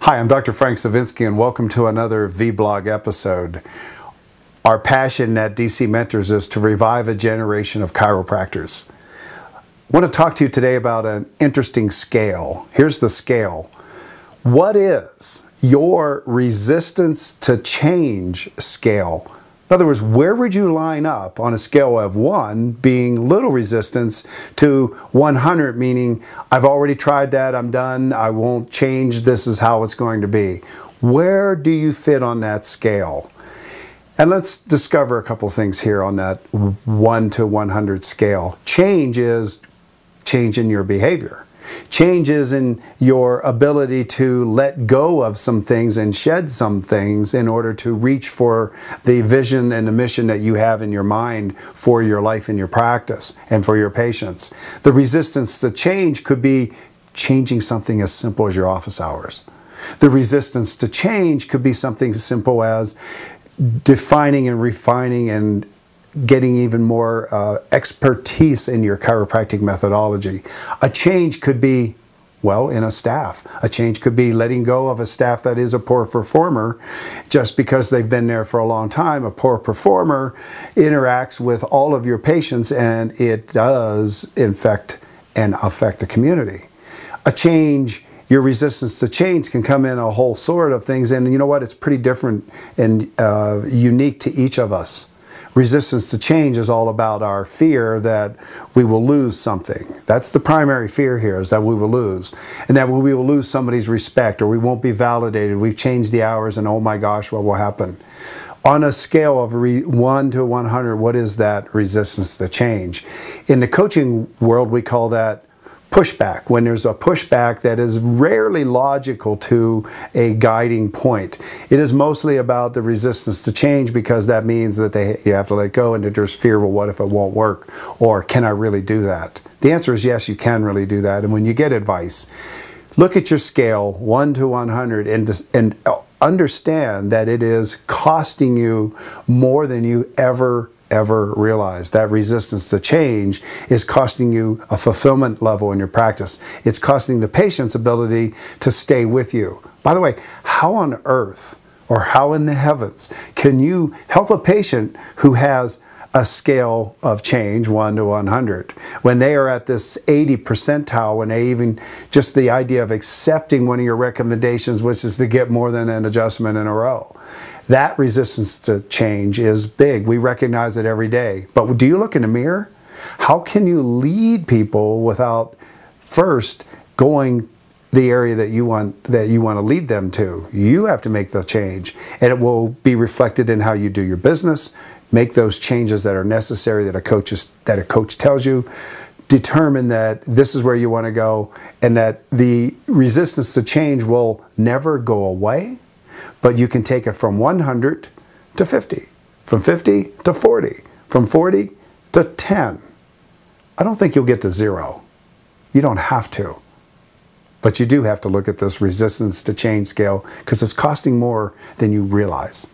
Hi, I'm Dr. Frank Sovinsky and welcome to another vlog episode. Our passion at DC Mentors is to revive a generation of chiropractors. I want to talk to you today about an interesting scale. Here's the scale. What is your resistance to change scale? In other words, where would you line up on a scale of 1 being little resistance to 100 meaning I've already tried that, I'm done, I won't change, this is how it's going to be? Where do you fit on that scale? And let's discover a couple things here on that 1 to 100 scale. Change is change in your behavior. Change is in your ability to let go of some things and shed some things in order to reach for the vision and the mission that you have in your mind for your life and your practice and for your patients. The resistance to change could be changing something as simple as your office hours. The resistance to change could be something as simple as defining and refining and getting even more expertise in your chiropractic methodology. A change could be, well, in a staff. A change could be letting go of a staff that is a poor performer just because they've been there for a long time. A poor performer interacts with all of your patients and it does infect and affect the community. A change, your resistance to change can come in a whole sort of things, and you know what? It's pretty different and unique to each of us. Resistance to change is all about our fear that we will lose something. That's the primary fear here, is that we will lose. And that we will lose somebody's respect, or we won't be validated. We've changed the hours and oh my gosh, what will happen? On a scale of 1 to 100, what is that resistance to change? In the coaching world, we call that pushback, when there's a pushback that is rarely logical to a guiding point. It is mostly about the resistance to change because that means that you have to let go and that there's fear, well, what if it won't work? Or can I really do that? The answer is yes, you can really do that. And when you get advice, look at your scale 1 to 100 and understand that it is costing you more than you ever realize. That resistance to change is costing you a fulfillment level in your practice. It's costing the patient's ability to stay with you. By the way, how on earth or how in the heavens can you help a patient who has a scale of change 1 to 100 when they are at this 80 percentile, when they even just the idea of accepting one of your recommendations, which is to get more than an adjustment in a row? That resistance to change is big. We recognize it every day. But do you look in the mirror? How can you lead people without first going the area that you want to lead them to? You have to make the change, and it will be reflected in how you do your business. Make those changes that are necessary that a coach tells you. Determine that this is where you want to go, and that the resistance to change will never go away. But you can take it from 100 to 50, from 50 to 40, from 40 to 10. I don't think you'll get to 0. You don't have to. But you do have to look at this resistance to change scale because it's costing more than you realize.